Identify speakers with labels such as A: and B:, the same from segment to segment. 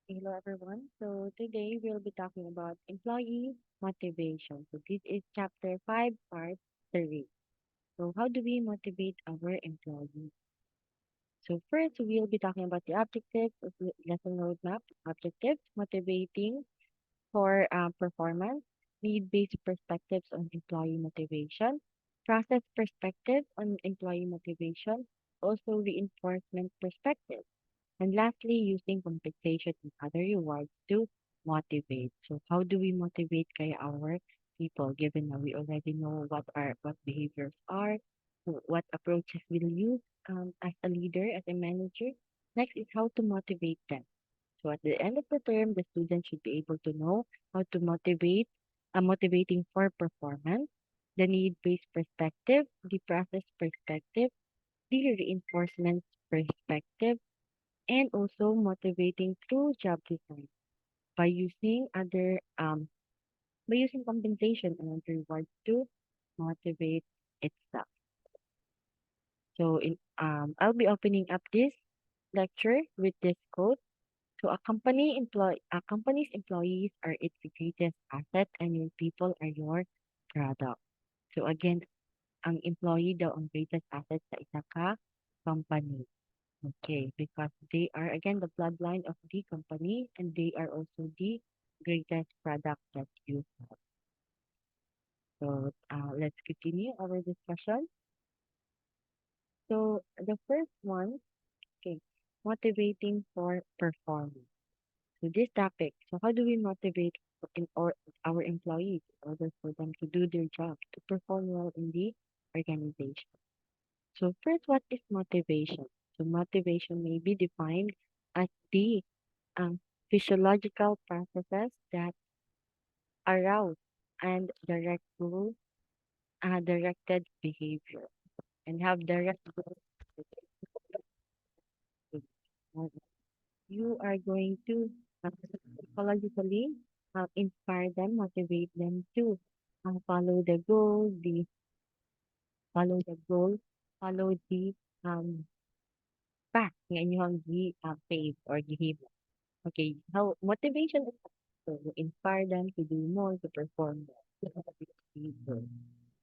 A: Hello, everyone. So today we'll be talking about employee motivation. So this is chapter 5, part 3. So how do we motivate our employees? So first, we'll be talking about the objectives of the lesson roadmap. Objectives, motivating for performance, need-based perspectives on employee motivation, process perspective on employee motivation, also reinforcement perspective. And lastly, using compensation and other rewards to motivate. So how do we motivate kaya our people given that we already know what behaviors are, what approaches we'll use as a leader, as a manager. Next is how to motivate them. So at the end of the term, the student should be able to know how to motivate, motivating for performance, the need-based perspective, the process perspective, the reinforcement perspective, and also motivating through job design by using other by using compensation and rewards to motivate itself. So in I'll be opening up this lecture with this quote. So a company's employees are its greatest asset and your people are your product. So again, ang employee daw ang greatest asset sa isa ka company. Okay, because they are again the bloodline of the company and they are also the greatest product that you have. So let's continue our discussion. So the first one, okay, motivating for performance. So this topic, so how do we motivate our employees in order for them to do their job, to perform well in the organization? So first, what is motivation? So motivation may be defined as the um, physiological processes that arouse and directed behavior and have direct goals. You are going to psychologically inspire them, motivate them to follow the goal, follow the goal, follow the um, path nga inyong pave or gihimo. Okay, how motivation is to inspire them to do more, to perform more.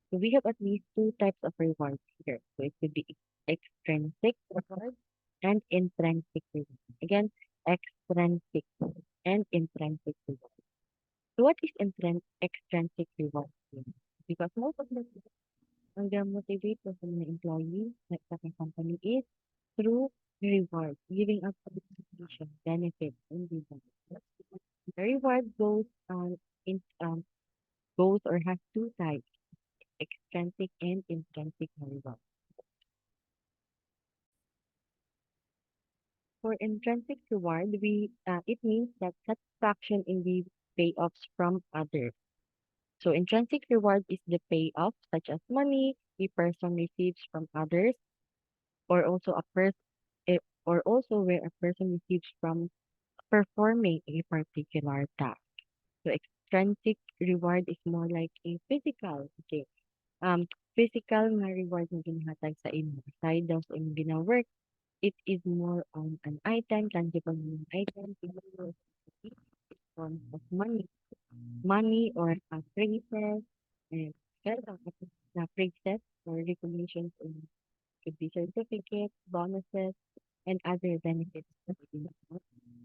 A: So we have at least two types of rewards here. So it could be extrinsic reward and intrinsic reward. Again, extrinsic and intrinsic reward. So what is extrinsic reward? Because most of the ang motivate of an employee like sa company is through reward, giving us compensation, benefits, and rewards. The reward goes or has two types, extrinsic and intrinsic reward. For intrinsic reward, it means that satisfaction in the payoffs from others. So intrinsic reward is the payoff, such as money a person receives from others, or also or also where a person receives from performing a particular task. So extrinsic reward is more like a physical, okay? Physical na reward na ginahatag sa imo. Aside daw sa imong gina-work, it is more on an item, tangible na item, siguro in form of money. Money or phrases, and na phrases or recognitions in could be certificates, bonuses, and other benefits that you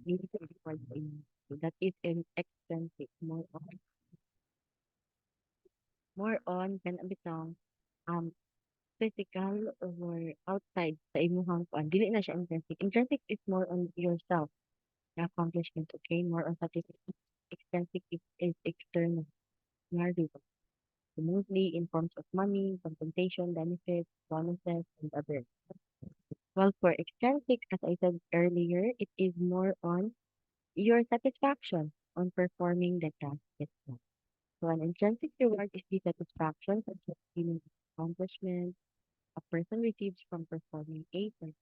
A: need to report in. So that is an expensive, more on kan bitong um physical or outside sa imuhang kuan. Dili na siya intrinsic. Intrinsic is more on yourself, the accomplishment, okay? More on satisfaction. Extrinsic is external, nga reward. So mostly in forms of money, compensation, benefits, bonuses, and others. Well, for extrinsic, as I said earlier, it is more on your satisfaction on performing the task itself. So an intrinsic reward is the satisfaction such as feeling of accomplishment a person receives from performing a task.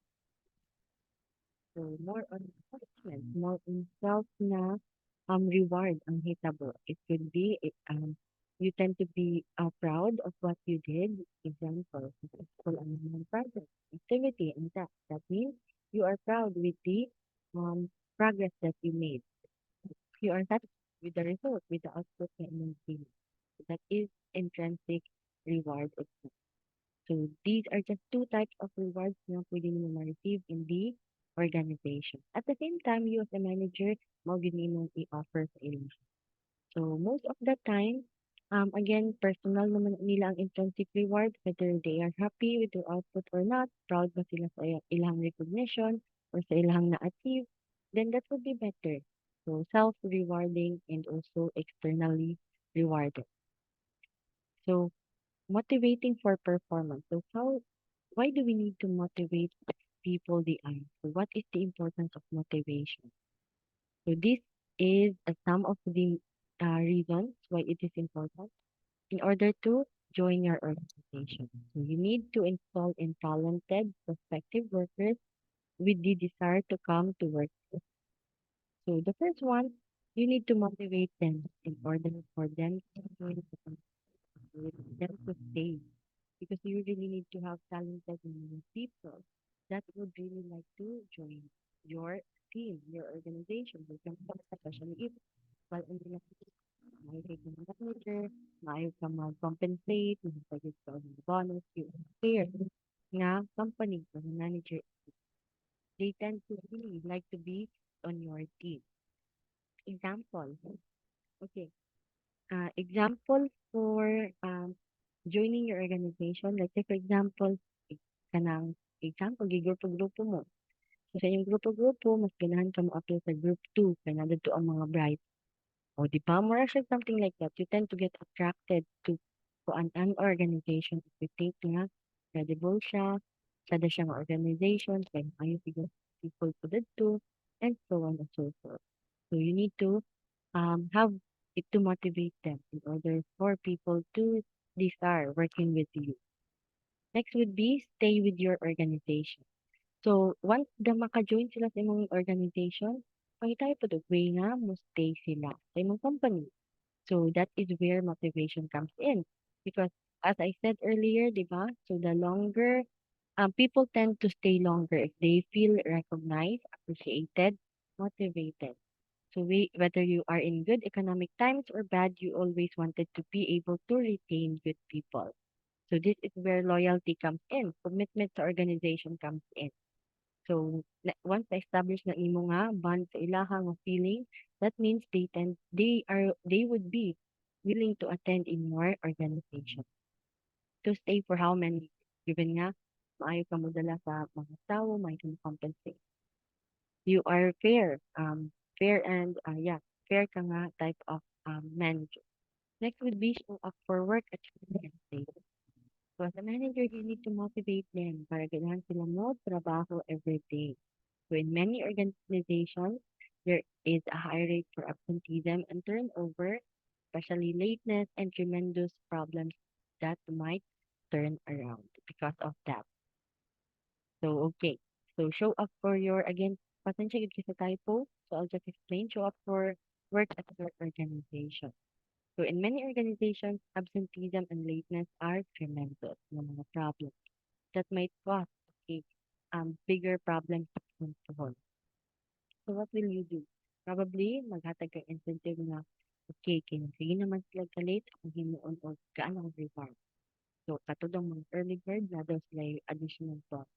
A: So more on accomplishment, more on self na reward ang hitabo. It could be you tend to be proud of what you did. Example, successful ang project, activity, and that means you are proud with the progress that you made. You are satisfied with the result, with the output that you made. That is intrinsic reward itself. So these are just two types of rewards na pwede mo ma-receive in the organization. At the same time, you as a manager, mo gid nimong i-offer sa ilang. So most of the time, again, personal naman nila ang intrinsic reward, whether they are happy with their output or not, proud ba sila sa ilang recognition or sa ilang na-achieve, then that would be better. So self-rewarding and also externally rewarded. So motivating for performance. So why do we need to motivate people they are? So what is the importance of motivation? So this is some of the reasons why it is important in order to join your organization. So you need to install in talented prospective workers with the desire to come to work. So the first one, you need to motivate them in order for them to join the company, them to stay. Because you really need to have talented people that would really like to join your team, your organization, your company, especially if while in the may take ng manager, maayo ka mag-compensate, mahintagit ka ng bonus, you fair nga company or manager, they tend to really like to be on your team. Example, okay, example for joining your organization, let's say for example, kanang example, gigrupo-grupo mo. So, sa inyong grupo-grupo, mas ganahan ka mo apply sa group 2, kaya nandito ang mga bright. O, di ba? More actually something like that. You tend to get attracted to an organization if you think nga credible siya, sada siyang organization, kaya ayaw siguro people to the two, and so on and so forth. So, you need to have it to motivate them in order for people to desire working with you. Next would be stay with your organization. So, once the maka-join sila sa imong organization, pangitayo po the way nga mo stay sila sa imong company. So, that is where motivation comes in. Because, as I said earlier, di ba? So, the longer, people tend to stay longer if they feel recognized, appreciated, motivated. So, whether you are in good economic times or bad, you always wanted to be able to retain good people. So, this is where loyalty comes in. Commitment to organization comes in. So, once na-establish na imo nga bond sa ilaha nga feeling, that means they would be willing to attend in your organization. To stay for how many? Given nga, maayo ka mo dala sa mga tao, maayo ka mo compensate. You are fair, fair and, yeah, fair ka nga type of manager. Next would be show up for work at your. So as a manager, you need to motivate them para ganahan sila mo trabaho every day. So in many organizations, there is a high rate for absenteeism and turnover, especially lateness and tremendous problems that might turn around because of that. So okay. So show up for your again, pasensya gid sa typo. So I'll just explain. Show up for work at your organization. So in many organizations, absenteeism and lateness are tremendous na mga problems that might cause a bigger problems to control. So what will you do? Probably maghatag ka incentive na okay, kaya sige naman sila ka-late, ang himuon o gaano ang reward. So katulong mga early bird na daw sila yung additional cost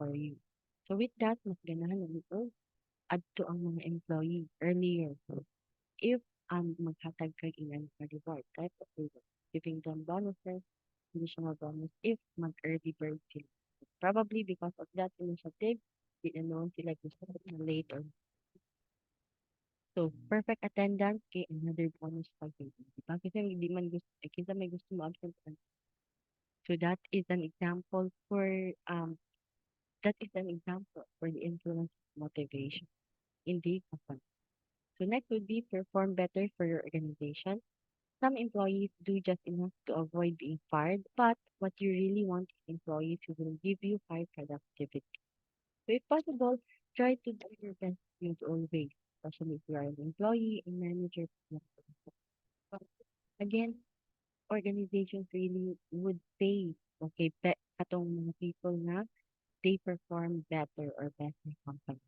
A: for you. So with that, mas ganahan na ito add to ang mga employee earlier. So if maghatag ka ilan na reward, type of reward, giving them bonuses, additional bonus if mag-early bird sila. Probably because of that initiative, di na noon sila gusto na late or so perfect attendance kay another bonus pag diba? Kasi hindi man gusto, kinsa may gusto mo absent. So that is an example for the influence of motivation in the company. So next would be perform better for your organization. Some employees do just enough to avoid being fired, but what you really want is employees who will give you high productivity. So if possible, try to do your best in all ways, especially if you are an employee, a manager. But again, organizations really would pay, okay, katong mga people na they perform better or better company.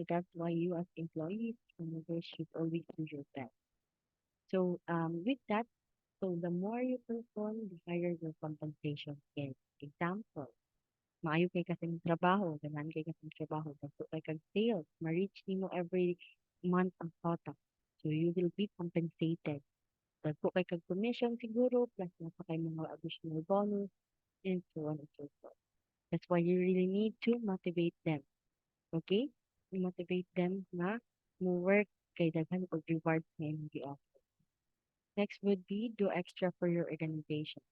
A: So that's why you as employees and leaders should always do your best. So with that, so the more you perform, the higher your compensation is. Example, maayo kay kasing trabaho, ganahan kay kasing trabaho, dagko kay kag sales, ma-reach nimo every month ang quota. So you will be compensated. Dagko kay kag commission siguro, plus na pa kay mga additional bonus, and so on and so forth. That's why you really need to motivate them. Okay? You motivate them na mo work kay daghan og rewards nga imong gi-offer. Next would be do extra for your organization.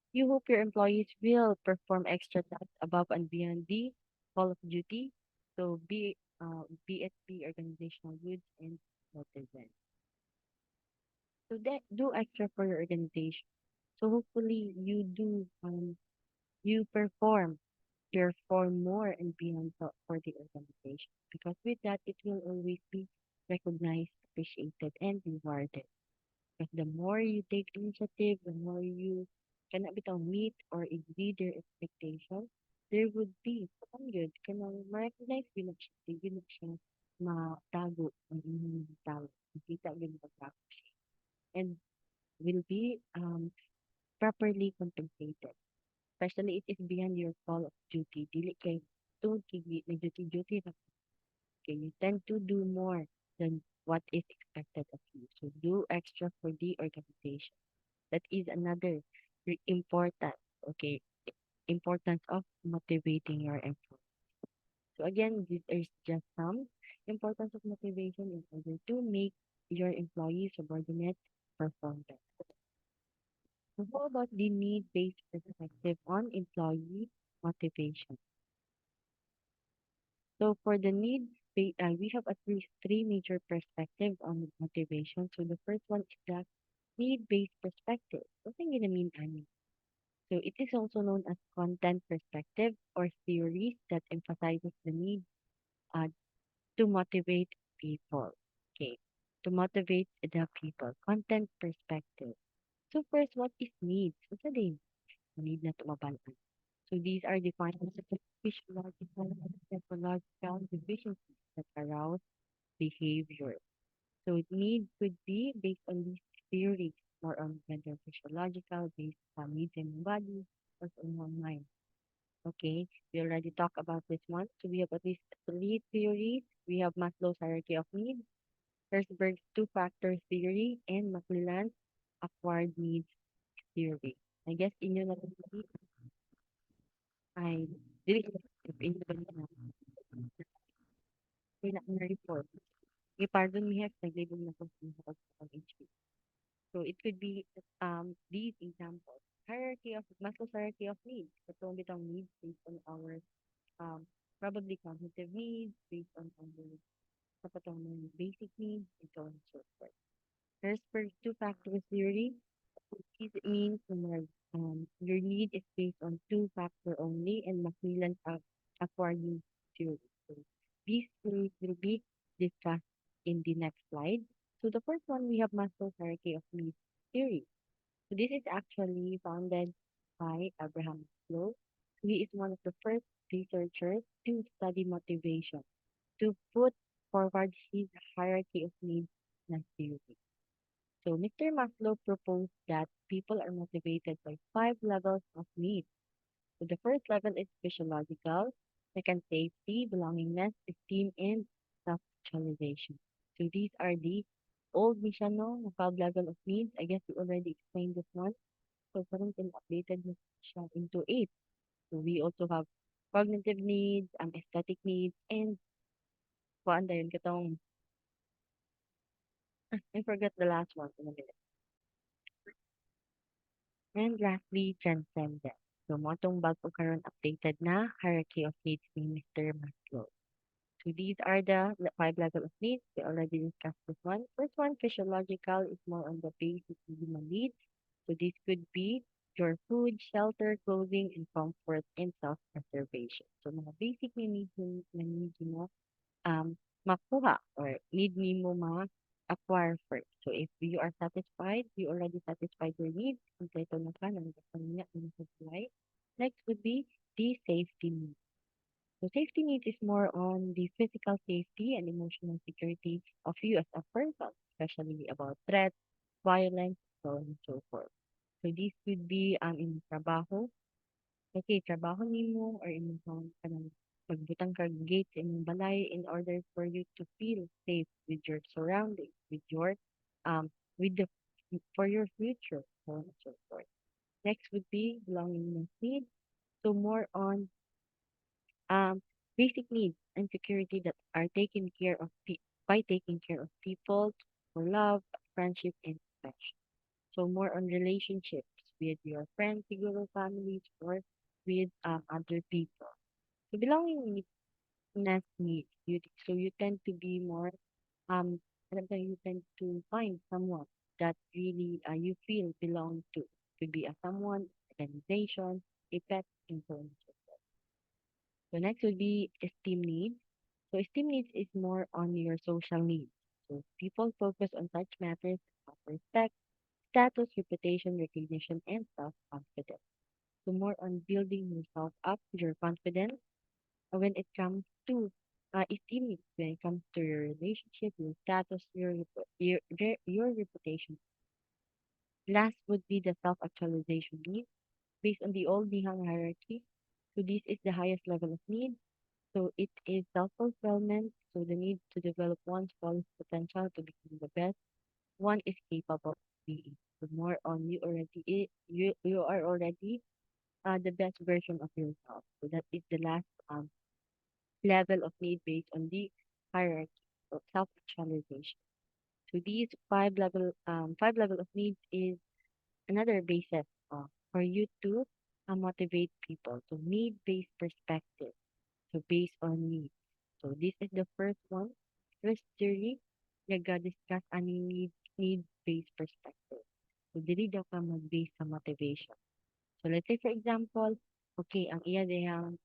A: You hope your employees will perform extra tasks above and beyond the call of duty. So BSP organizational goods and motivation. So that do extra for your organization. So hopefully you perform more and beyond for the organization, because with that it will always be recognized, appreciated, and rewarded. Because the more you take initiative, the more you cannot meet or exceed their expectations, there would be some good. Kanang ma-recognize yun na siya, yun na siya matago ang inyong tao. Makita yun pagkako. And will be properly compensated. Especially it is beyond your call of duty. Dili kay don't kigi na duty na okay. You tend to do more than what is expected of you. So do extra for the organization. That is another important, okay, importance of motivating your employees. So again, these are just some importance of motivation in order to make your employees subordinate perform better. So how about the need-based perspective on employee motivation? So for the we have at least three major perspectives on motivation. So the first one is the need-based perspective. What do you mean, Annie? So it is also known as content perspective or theories that emphasizes the need uh, to motivate people. Okay, to motivate the people. Content perspective. So first, what is needs? What's the name? Need na tumabalaan. So these are defined as physiological and psychological deficiencies that arouse behavior. So need could be based on these theories, more on gender physiological, based on needs in the body, or on one mind. Okay, we already talked about this one. So we have at least three theories. We have Maslow's hierarchy of needs, Herzberg's two-factor theory, and McClelland's acquired needs theory. I guess inyo na rin ay dili ko in the na report. Pardon me if naglibog na ko sa HP. So it could be these examples. Hierarchy of Maslow's hierarchy of needs. Ito bitang needs based on our um, probably cognitive needs, based on our kapatong basic needs, and so on and so forth. Herzberg's two-factor theory. It means your need is based on two-factor only, and Macmillan's acquired needs theory. So these theories will be discussed in the next slide. So the first one, we have Maslow's hierarchy of needs theory. So this is actually founded by Abraham Maslow. He is one of the first researchers to study motivation, to put forward his hierarchy of needs na theory. So Mr. Maslow proposed that people are motivated by five levels of needs. So the first level is physiological, second safety, belongingness, esteem, and self-actualization. So these are the old mission no, five level of needs. I guess we already explained this one. So parang updated na siya into eight. So we also have cognitive needs, aesthetic needs, and kuan yun katong I forgot the last one in a minute. And lastly, transcendence. So motong bago karon updated na hierarchy of needs ni Mr. Maslow. So these are the five level of needs. We already discussed this one. First one, physiological, is more on the basic human needs. So this could be your food, shelter, clothing, and comfort, and self-preservation. So mga basic na needs na need mo makuha or need mo ma-acquire first. So if you are satisfied, you already satisfied your needs, kompleto na ka, nandiyan na supply. Next would be the safety need. So safety needs is more on the physical safety and emotional security of you as a person, especially about threats, violence, so on and so forth. So this could be in trabaho. Okay, trabaho nimo or imong kanang magbutang kag gate sa imong balay in order for you to feel safe with your surroundings, with your um with the for your future, so on and so forth. Next would be belongingness need. So more on um, basic needs and security that are taken care of by taking care of people for love, friendship, and affection. So more on relationships with your friends, siguro families, or with other people. So belongingness needs so you tend to be more um alam mo, you tend to find someone that really you feel belong to. Could be a someone, organization, a pet, and so on. So next would be esteem needs. So esteem needs is more on your social needs. So people focus on such matters as respect, status, reputation, recognition, and self-confidence. So more on building yourself up, your confidence when it comes to esteem needs, when it comes to your relationship, your status, your reputation. Last would be the self-actualization need based on the old Nihang hierarchy. So this is the highest level of need. So it is self-fulfillment, so the need to develop one's fullest potential to become the best one is capable of being. So more on you are already the best version of yourself. So that is the last level of need based on the hierarchy of self-actualization. So these five level of needs is another basis for you to motivate people. So need-based perspective. So based on needs. So this is the first one. First theory, nag-discuss ani need-based perspective. So dili daw ka mag-base sa motivation. So let's say for example, okay, ang iya dihang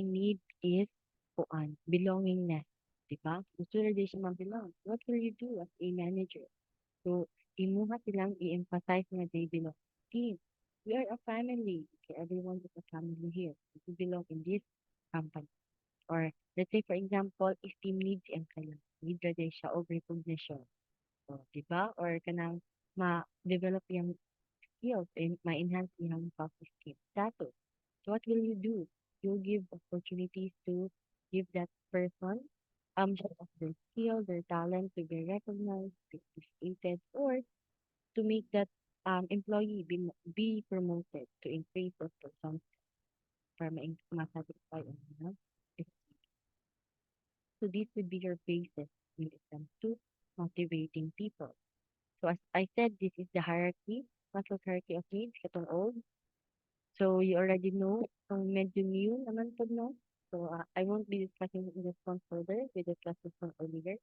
A: need is belongingness, di ba? Gusto na di siya mag-belong. What will you do as a manager? So imuha silang i-emphasize nga they belong team. We are a family. Okay, everyone is a family here. We belong in this company. Or let's say for example, if team needs ang kaya, need ra day siya og recognition. So, di ba? Or kanang ma-develop yung skills and ma-enhance yung self-esteem status. So what will you do? You'll give opportunities to give that person show of their skill, their talent to be recognized, be appreciated, or to make that employee be promoted to increase the person para ma-satisfy ang so this would be your basis when it comes to motivating people. So as I said, this is the hierarchy, Maslow's hierarchy of needs, katong old. So you already know, medyo new naman po, no? So I won't be discussing this one further. We discussed this one earlier.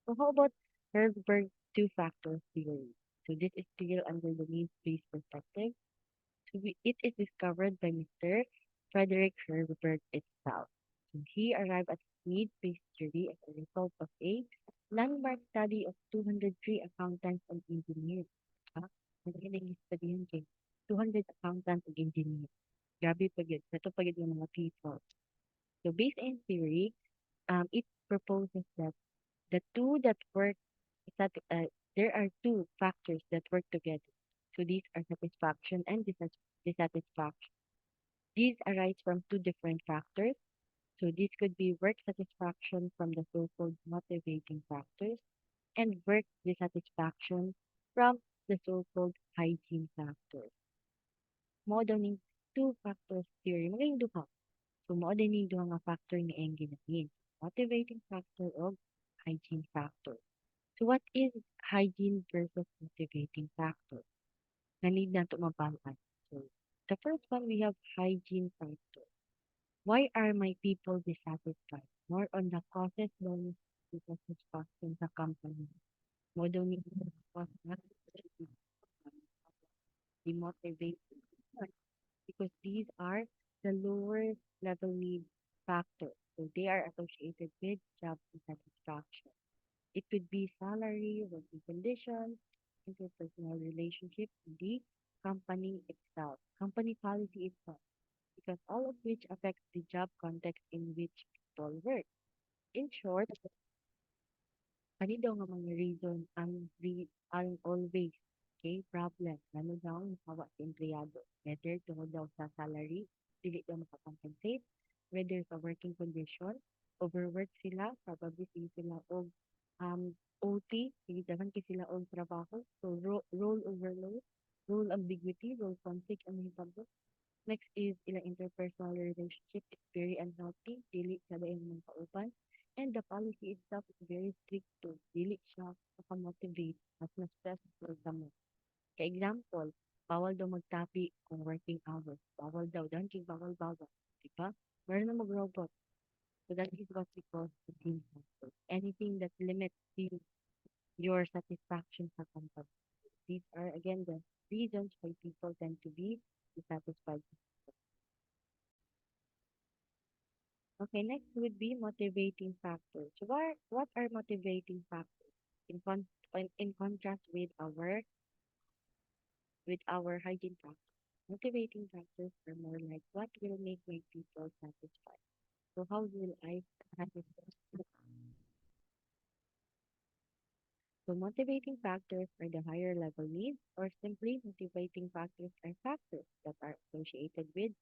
A: So how about Herzberg's two-factor theory? So this is still under the needs-based perspective. It is discovered by Mr. Frederick Herzberg itself. So he arrived at need-based theory as a result of a landmark study of 203 accountants and engineers. Ah, magaling yung studyhan kay 200 accountants and engineers. Grabe pa yun. Ito pa yun yung mga people. So based in theory, it proposes that the two that work is that there are two factors that work together. So these are satisfaction and dissatisfaction. These arise from two different factors. So this could be work satisfaction from the so-called motivating factors and work dissatisfaction from the so-called hygiene factors. Mao daw ning two factors theory. Magaling duha. So mao din ning duha nga factor ni ang ginahin. Motivating factor o hygiene factor. So what is hygiene versus motivating factor? Na need nato mabalaan. So the first one we have hygiene factor. Why are my people dissatisfied? More on the causes than dissatisfaction sa company. Mo daw ni cause na demotivate because these are the lower level need factors. So they are associated with job dissatisfaction. It could be salary, working conditions, interpersonal relationship, the company itself, company policy itself. because all of which affects the job context in which people work. In short, ano daw nga mga reason ang always okay, problem ano daw nahawa sa empleyado, whether tungod daw sa salary, dili daw makakompensate, whether sa working condition, overwork sila, probably sige sila og OT, sige daman kay sila og trabaho, so role overload, role ambiguity, role conflict ang mahitabo. Next is ilang interpersonal relationship is very unhealthy, dili siya dayon mga kauban. And the policy itself is very strict too. Dili siya makamotivate at mas stressful sa mo. Ka example, bawal daw magtapi kung working hours. Bawal daw, dancing, bawal. Diba? Meron na mag-robot. So that is what we call routine factor. Anything that limits your satisfaction sa company. These are again the reasons why people tend to be dissatisfied. Okay, next would be motivating factors. So what are motivating factors? In in contrast with our hygiene factors, motivating factors are more like what will make my people satisfied. So how will I satisfy? So motivating factors are the higher level needs, or simply motivating factors are factors that are associated with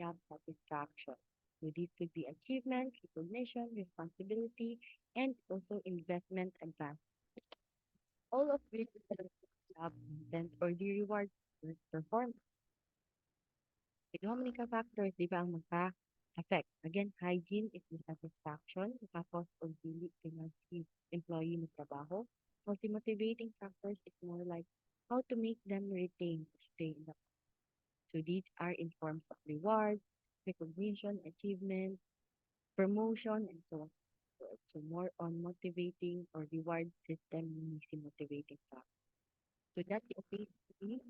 A: job satisfaction. So these could be achievement, recognition, responsibility, and also investment advance. All of which is the job content or the reward for performance. Ito many ka factors, di ba, ang magka-affect. Again, hygiene is dissatisfaction, tapos o dili pinag-give employee ng trabaho. Multi-motivating factors is more like how to make them retain or stay in the. So these are in forms of rewards, recognition, achievement, promotion, and so on. So more on motivating or reward system, motivating factors. So that is basically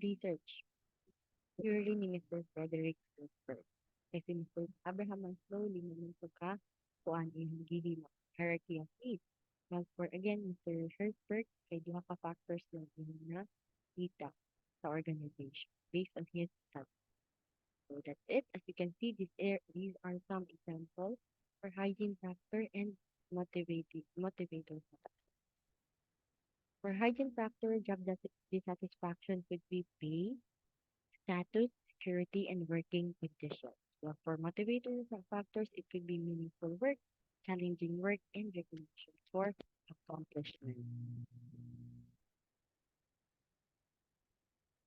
A: research purely ni Mr. Frederick Wilford. Kasi Mr. Abraham Maslow, naman po ka kuan iyang gihimo hierarchy of needs. Well, for again, Mr. Herzberg, kay duha ka factors lang iyang na kita sa organization based on his study. So that's it. As you can see, these are some examples for hygiene factor and motivator factor. For hygiene factor, job dissatisfaction could be pay, status, security, and working conditions. Well, for motivators and factors, it could be meaningful work, challenging work, and recognition for accomplishment.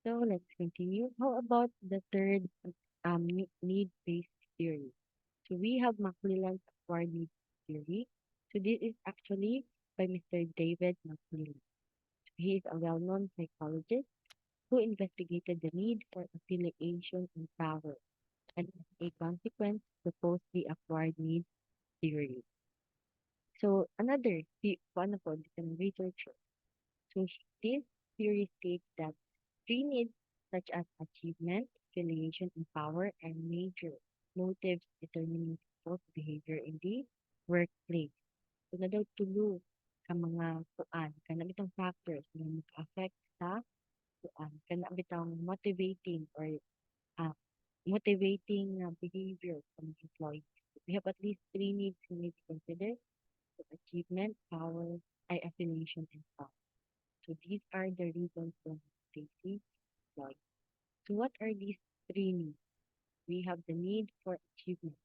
A: So let's continue. How about the third need-based theory? So we have McClelland's acquired needs theory. So this is actually by Mr. David McClelland. He is a well-known psychologist who investigated the need for affiliation and power and as a consequence proposed the acquired needs theory. So another one of the researcher. So this theory states that three needs such as achievement, affiliation, and power are major motives determining people's behavior in the workplace. So na daw tulo ka mga kuan, kana bitong factors na mag-affect sa kuan, kana bitong motivating or uh, motivating behavior from the employee. We have at least three needs we need to consider: so achievement, power, affiliation, and power. So these are the reasons for motivating employee. So what are these three needs? We have the need for achievement.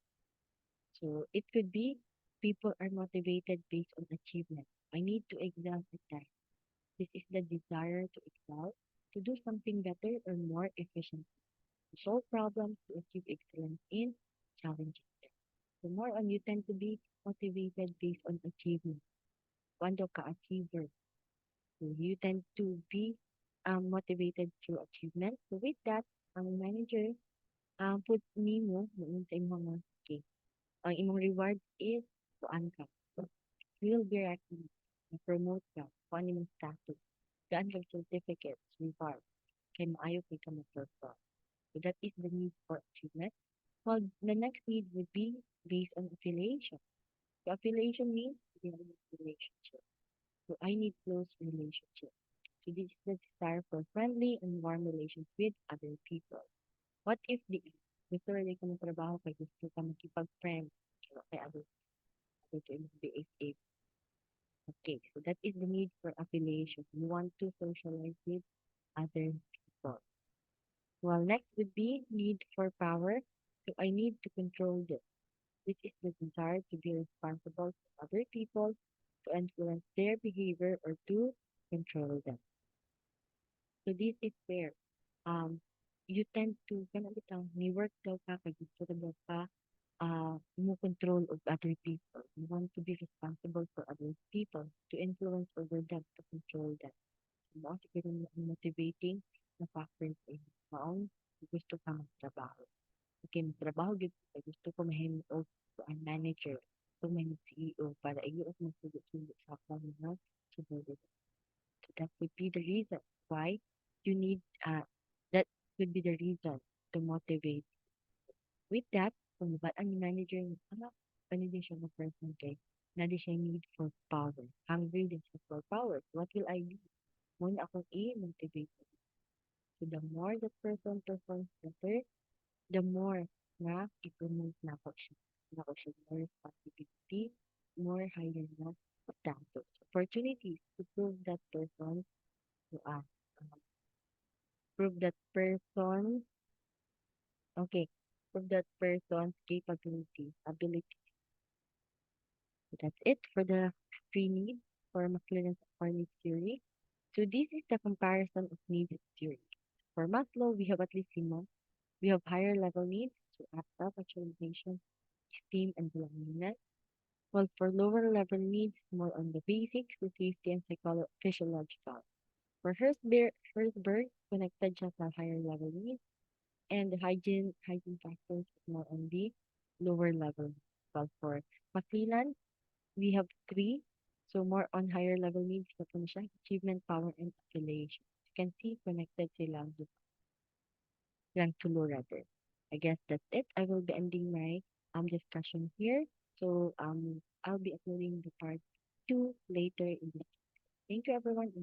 A: So it could be people are motivated based on achievement. I need to excel at that. This is the desire to excel, to do something better or more efficient, to solve problems, to achieve excellence in challenges. The more on you tend to be motivated based on achievement. Quando ka-achiever. So you tend to be motivated through achievement. So with that, ang manager put nimo noon sa imong mga okay. Ang imong reward is kuan ka. You will be recognized. Promote ka. Kuan imong status. Gaan kag certificates, reward. Kay maayo kay ka mag-perform. So that is the need for achievement. Well, the next need would be based on affiliation. So affiliation means you have a relationship. So I need close relationship. So this is the desire for friendly and warm relations with other people. What if the Gusto rin ko ng trabaho kay gusto ka makipag-friend kay other to be a okay. So that is the need for affiliation. You want to socialize with other people. Well, next would be need for power. So I need to control this. This is the desire to be responsible for other people, to influence their behavior, or to control them. So this is where you tend to kana bitaw ni work daw ka kay gusto ra daw ka mo control of other people. You want to be responsible for other people, to influence over them, to control them. Mao siguro ang motivating na factor sa inyo. Maong gusto ka magtrabaho. Okay, magtrabaho gyud kay gusto ko mahimo og ang manager, so may CEO para iyo og magsugo-sugo sa akong mga subordinate. So that would be the reason why you need that could be the reason to motivate. With that, kung ba ang manager ng kanina siya ng person kay nadi siya need for power. Hungry din siya for power. What will I do? Muna akong i-motivate. So the more the person performs better, the more na i-promote na ako siya. Na ako siya more responsibility, more higher na status. Opportunities to prove that person to us. Prove that person, okay, prove that person's capability, ability. So that's it for the three needs for McLaren's four needs theory. So this is the comparison of needs theory. For Maslow, we have at least seen one. We have higher level needs, so as self-actualization, esteem, and belongingness. While for lower level needs, more on the basics, the safety and physiological. For Herzberg, connected siya sa higher level needs, and the hygiene factors is more on the lower level. While for Macmillan, we have three, so more on higher level needs na po siya, achievement, power, and affiliation. You can see connected sila lang tulo rather. I guess that's it. I will be ending my discussion here. So I'll be uploading the part two later in the. Thank you everyone.